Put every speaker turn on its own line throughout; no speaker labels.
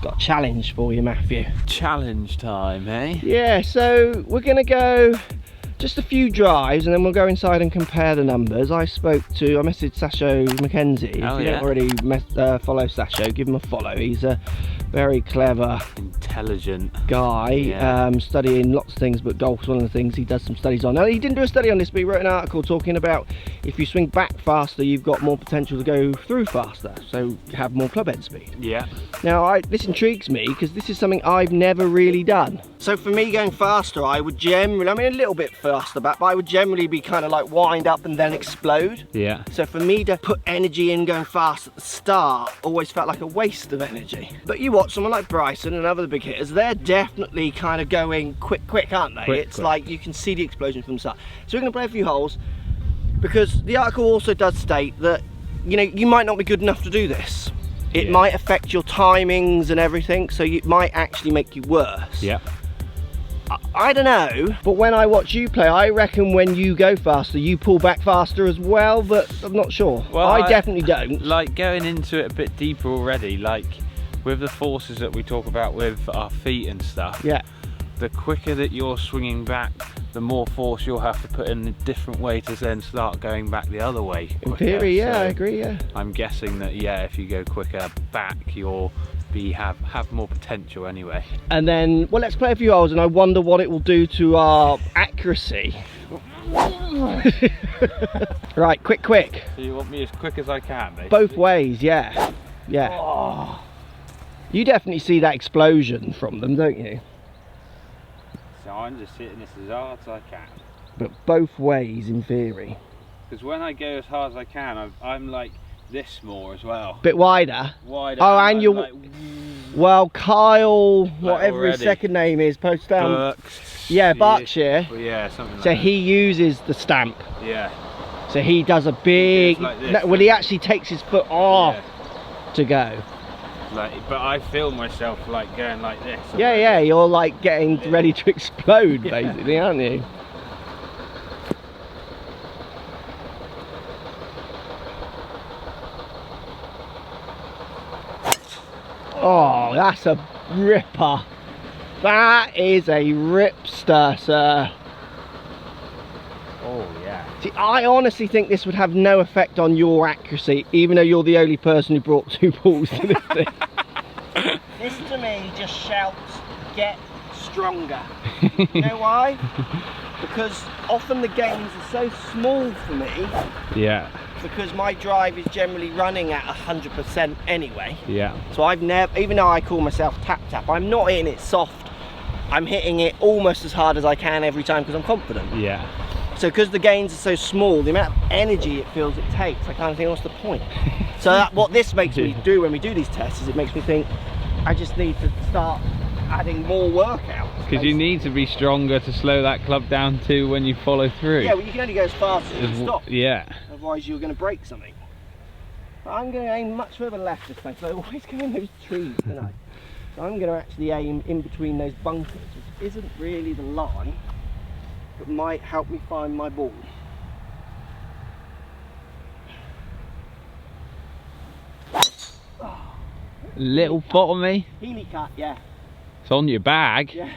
Got a challenge for you, Matthew.
Challenge time, eh?
Yeah, so we're gonna go just a few drives and then we'll go inside and compare the numbers. I messaged Sasho McKenzie.
Oh,
if you
yeah.
don't already follow Sasho, give him a follow. He's a very clever,
intelligent
guy,
yeah.
Studying lots of things, but golf's one of the things he does some studies on. Now, he didn't do a study on this, but he wrote an article talking about if you swing back faster, you've got more potential to go through faster, so have more club head speed.
Yeah.
Now, this intrigues me because this is something I've never really done. So for me, going faster, I would generally, I mean a little bit faster back, but I would generally be kind of like wind up and then explode.
Yeah.
So for me to put energy in going fast at the start always felt like a waste of energy. But you watch someone like Bryson and other big hitters, they're definitely kind of going quick, aren't they?
Quick.
Like you can see the explosion from the start. So we're going to play a few holes because the article also does state that, you know, you might not be good enough to do this. It might affect your timings and everything, so it might actually make you worse.
Yeah.
I don't know, but when I watch you play, I reckon when you go faster, you pull back faster as well, but I'm not sure.
Well,
I definitely don't.
Like going into it a bit deeper already, like with the forces that we talk about with our feet and stuff.
Yeah.
The quicker that you're swinging back, the more force you'll have to put in a different way to then start going back the other way quicker.
In theory, yeah,
So
I agree, yeah.
I'm guessing that, yeah, if you go quicker back, you'll have more potential anyway.
And then, well, let's play a few holes and I wonder what it will do to our accuracy. Right, quick.
So you want me as quick as I can, basically?
Both ways, yeah. Yeah.
Oh.
You definitely see that explosion from them, don't you?
So I'm just hitting this as hard as I can.
But both ways, in theory.
Because when I go as hard as I can, I'm like this more as well.
Bit wider.
Wider.
Oh, and you're...
Like,
well, Kyle, whatever
already.
his second name is, post down.
Berks,
Yeah, Berkshire.
Well, yeah, something like
So
that.
he uses the stamp.
Yeah.
So he does a big...
like this,
no, well, he actually takes his foot off to go.
Like, but I feel myself like going like this.
Yeah, you're like getting ready to explode, basically, aren't you? Oh, that's a ripper. That is a ripster, sir.
Oh yeah.
See, I honestly think this would have no effect on your accuracy, even though you're the only person who brought two balls to this thing. This to me just shouts, get stronger. You know why? Because often the games are so small for me.
Yeah.
Because my drive is generally running at 100% anyway.
Yeah.
So I've never, even though I call myself tap, I'm not hitting it soft. I'm hitting it almost as hard as I can every time because I'm confident.
Yeah.
So because the gains are so small, the amount of energy it feels it takes, I kind of think, what's the point? So what this makes me do when we do these tests is it makes me think, I just need to start adding more workouts.
Because you need to be stronger to slow that club down too when you follow through.
Yeah, well, you can only go as fast as you stop.
Yeah.
Otherwise you're going to break something. But I'm going to aim much further left this time, so I always go in those trees, don't I? So I'm going to actually aim in between those bunkers, which isn't really the line, but might help me find my ball.
Little bottomy.
Healy cut, yeah.
It's on your bag.
Yeah.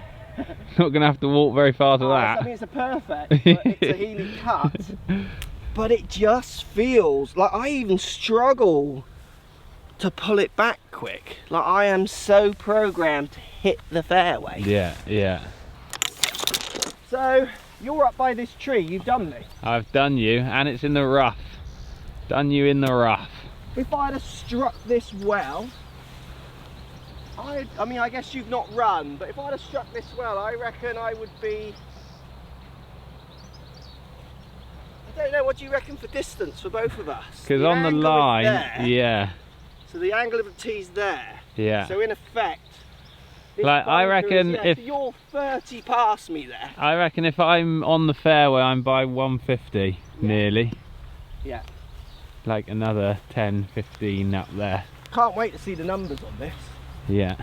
Not going to have to walk very far to that.
I mean, it's a perfect, but it's a Healy cut. But it just feels like I even struggle to pull it back quick. Like I am so programmed to hit the fairway.
Yeah, yeah.
So you're up by this tree, you've done me.
I've done you, and it's in the rough. Done you in the rough.
If I'd have struck this well, I mean, I guess you've not run, but if I'd have struck this well, I reckon I would be... I don't know, what do you reckon for distance for both of us?
Because on the line, yeah.
So the angle of the tee's there.
Yeah.
So in effect,
like I reckon if
so you're 30 past me there.
I reckon if I'm on the fairway, I'm by 150 nearly.
Yeah.
Like another 10, 15 up there.
Can't wait to see the numbers on this.
Yeah.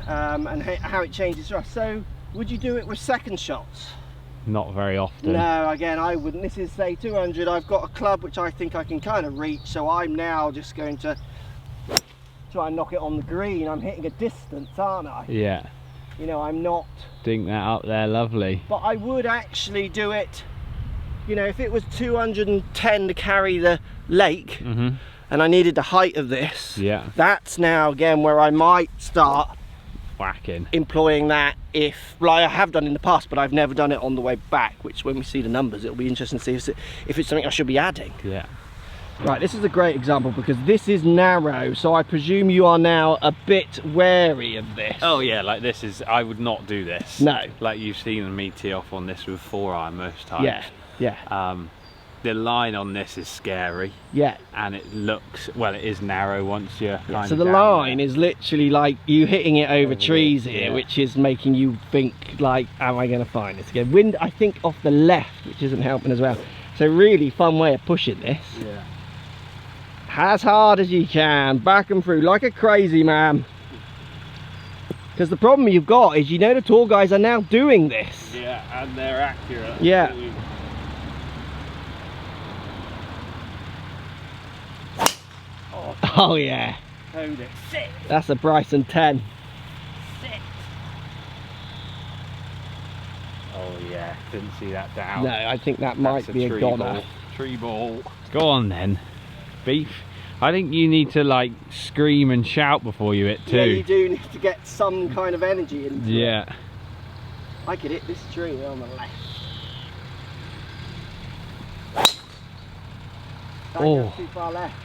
And how it changes for us. So would you do it with second shots?
Not very often.
No, again, I wouldn't. This is say 200. I've got a club which I think I can kind of reach, so I'm now just going to try and knock it on the green. I'm hitting a distance, aren't I?
Yeah.
You know, I'm not...
Dink that up there, lovely.
But I would actually do it, you know, if it was 210 to carry the lake, and I needed the height of this, that's now again where I might start
whacking,
employing that. If, well, I have done in the past, but I've never done it on the way back, which when we see the numbers, it'll be interesting to see if it's something I should be adding.
Yeah.
Right, this is a great example because this is narrow, so I presume you are now a bit wary of this.
Oh yeah, like this is, I would not do this.
No.
Like you've seen me tee off on this with 4-iron most times.
Yeah, yeah.
The line on this is scary.
Yeah.
And it looks, well, it is narrow once you're kind
so
of
the
down
line
there.
is literally like you hitting it over trees here, which is making you think like, am I going to find this again? Wind, I think, off the left, which isn't helping as well. So really fun way of pushing this.
Yeah.
As hard as you can, back and through like a crazy man. Because the problem you've got is, you know, the tall guys are now doing this.
Yeah, and they're accurate.
Yeah. Oh yeah.
Hold it. Sit.
That's a Bryson 10.
Sit. Oh yeah, didn't see that down.
No, I think that might be a goner.
Tree ball. Go on then, Beef. I think you need to like scream and shout before you hit too.
Yeah, you do need to get some kind of energy into it.
Yeah.
I could hit this tree there on the left. That goes too far left.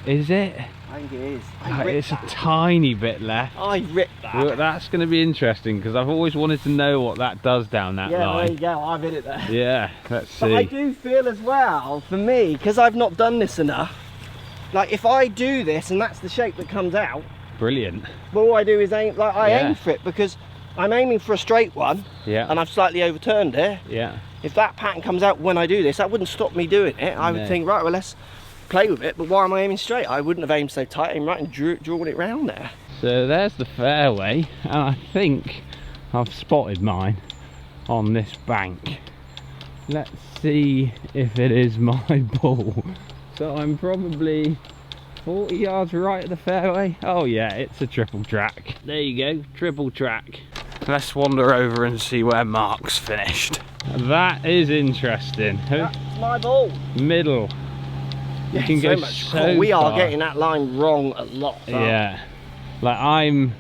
Is it?
I think it is.
It's a tiny bit left.
I ripped that.
Well, that's going to be interesting because I've always wanted to know what that does down that
Yeah,
line.
there you go. I've hit it there.
Yeah, let's see.
But I do feel as well, for me, because I've not done this enough, like if I do this and that's the shape that comes out,
brilliant.
well, all I do is aim, like I aim for it because I'm aiming for a straight one, and I've slightly overturned it.
Yeah.
If that pattern comes out when I do this, that wouldn't stop me doing it. I would think, right, well, let's play with it, but why am I aiming straight? I wouldn't have aimed so tight, aim right and drawn it round there.
So there's the fairway, and I think I've spotted mine on this bank. Let's see if it is my ball. So I'm probably 40 yards right of the fairway. Oh yeah, it's a triple track. There you go, triple track. Let's wander over and see where Mark's finished. That is interesting.
That's my ball.
Middle. You can go so
we
far.
are getting that line wrong a lot.
Yeah. Like I'm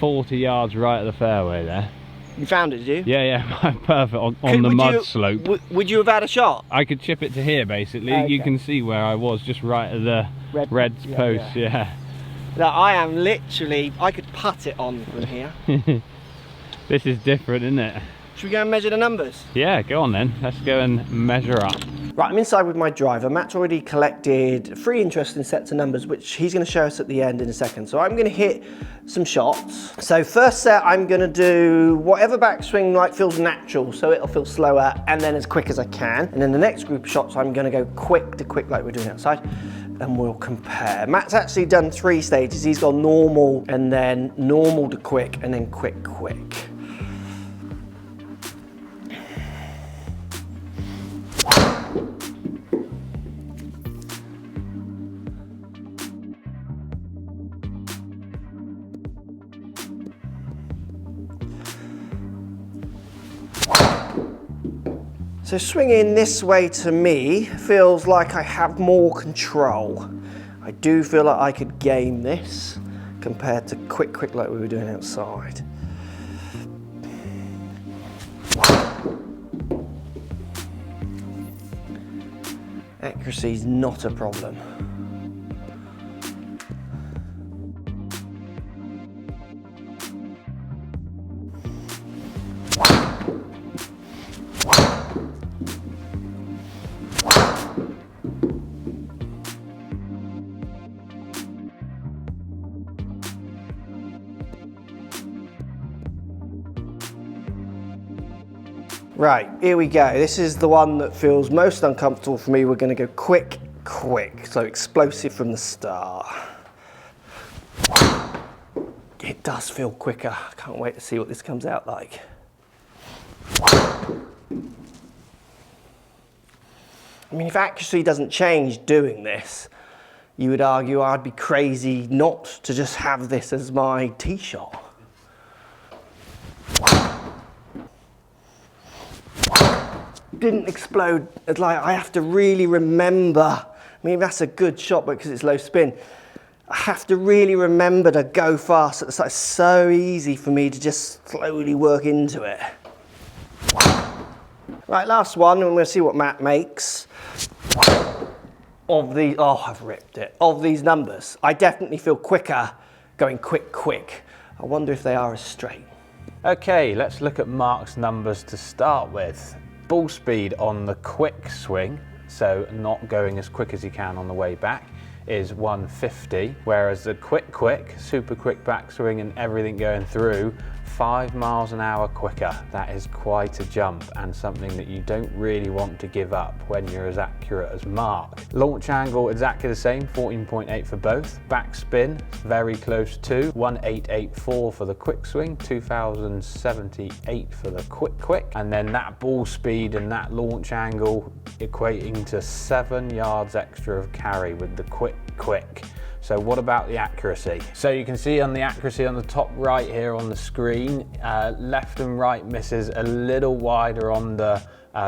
40 yards right of the fairway there.
You found it, did you?
Yeah, perfect on the mud slope.
Would you have had a shot?
I could chip it to here basically.
Okay.
You can see where I was, just right at the Red's post, yeah.
Now, I am literally, I could putt it on from here.
This is different, isn't it?
Should we go and measure the numbers?
Yeah, go on then. Let's go and measure up.
Right, I'm inside with my driver. Matt's already collected 3 interesting sets of numbers, which he's going to show us at the end in a second. So I'm going to hit some shots. So first set, I'm going to do whatever backswing like feels natural, so it'll feel slower and then as quick as I can. And then the next group of shots, I'm going to go quick to quick like we're doing outside, and we'll compare. Matt's actually done 3 stages. He's gone normal and then normal to quick and then quick, quick. So swinging this way to me feels like I have more control. I do feel like I could game this compared to quick, quick like we were doing outside. Accuracy is not a problem. Right, here we go. This is the one that feels most uncomfortable for me. We're going to go quick, quick. So explosive from the start. It does feel quicker. I can't wait to see what this comes out like. I mean, if accuracy doesn't change doing this, you would argue I'd be crazy not to just have this as my tee shot. Didn't explode. It's like I have to really remember. I mean, that's a good shot, but because it's low spin, I have to really remember to go fast. It's like so easy for me to just slowly work into it. Right, last one, and we'll see what Matt makes of these. Oh, I've ripped it. Of these numbers, I definitely feel quicker going quick. I wonder if they are as straight.
Okay, let's look at Mark's numbers to start with. Ball speed on the quick swing, so not going as quick as you can on the way back, is 150, whereas the quick, super quick backswing and everything going through, 5 miles an hour quicker. That is quite a jump and something that you don't really want to give up when you're as accurate as Mark. Launch angle exactly the same, 14.8 for both. Backspin very close to 1884 for the quick swing, 2078 for the quick, and then that ball speed and that launch angle equating to 7 yards extra of carry with the quick. So what about the accuracy? So you can see on the accuracy on the top right here on the screen, left and right misses a little wider on the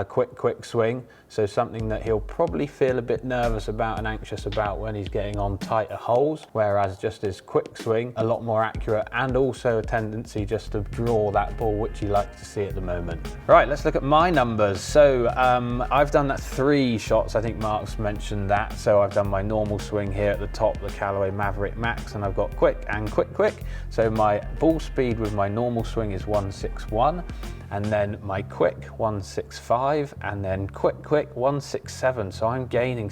quick swing. So something that he'll probably feel a bit nervous about and anxious about when he's getting on tighter holes, whereas just his quick swing, a lot more accurate and also a tendency just to draw that ball, which he likes to see at the moment. Right, let's look at my numbers. So I've done that 3 shots, I think Mark's mentioned that. So I've done my normal swing here at the top, the Callaway Maverick Max, and I've got quick and quick. So my ball speed with my normal swing is 161. And then my quick 165, and then quick 167. So I'm gaining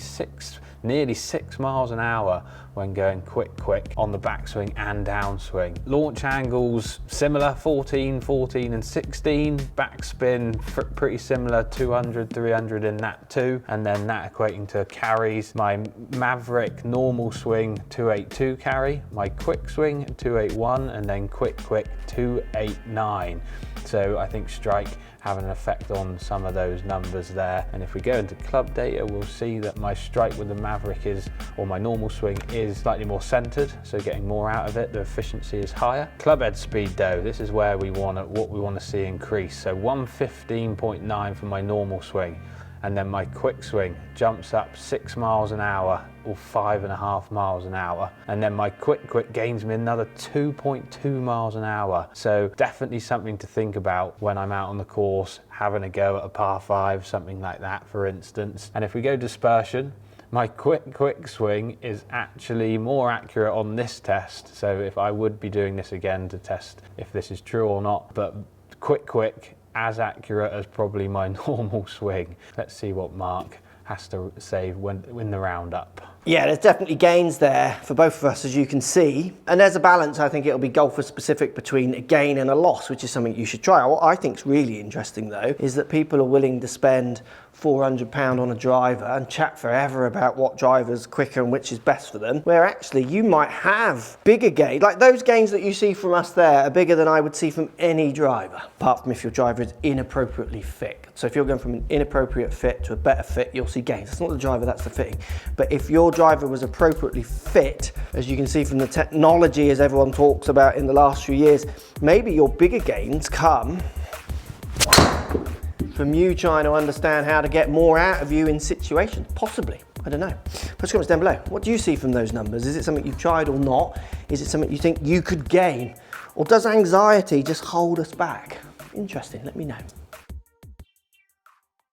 nearly 6 miles an hour when going quick on the backswing and downswing. Launch angles similar, 14 and 16. Backspin pretty similar, 200, 300 in that too. And then that equating to carries. My Maverick normal swing 282 carry, my quick swing 281, and then quick 289. So I think strike having an effect on some of those numbers there. And if we go into club data, we'll see that my strike with the Maverick is, or my normal swing is slightly more centered, so getting more out of it, the efficiency is higher. Club head speed though, this is where what we want to see increase. So 115.9 for my normal swing. And then my quick swing jumps up 6 miles an hour or 5.5 miles an hour. And then my quick gains me another 2.2 miles an hour. So definitely something to think about when I'm out on the course, having a go at a par 5, something like that, for instance. And if we go dispersion, my quick swing is actually more accurate on this test. So if I would be doing this again to test if this is true or not, but quick, as accurate as probably my normal swing. Let's see what Mark has to say when the roundup.
Yeah, there's definitely gains there for both of us, as you can see. And there's a balance, I think it'll be golfer specific, between a gain and a loss, which is something you should try. What I think is really interesting though, is that people are willing to spend £400 on a driver and chat forever about what driver's quicker and which is best for them, where actually you might have bigger gains. Like those gains that you see from us there are bigger than I would see from any driver, apart from if your driver is inappropriately fit. So if you're going from an inappropriate fit to a better fit, you'll see gains. It's not the driver, that's the fitting. But if your driver was appropriately fit, as you can see from the technology as everyone talks about in the last few years, maybe your bigger gains come from you trying to understand how to get more out of you in situations, possibly. I don't know. Put comments down below. What do you see from those numbers? Is it something you've tried or not? Is it something you think you could gain? Or does anxiety just hold us back? Interesting, let me know.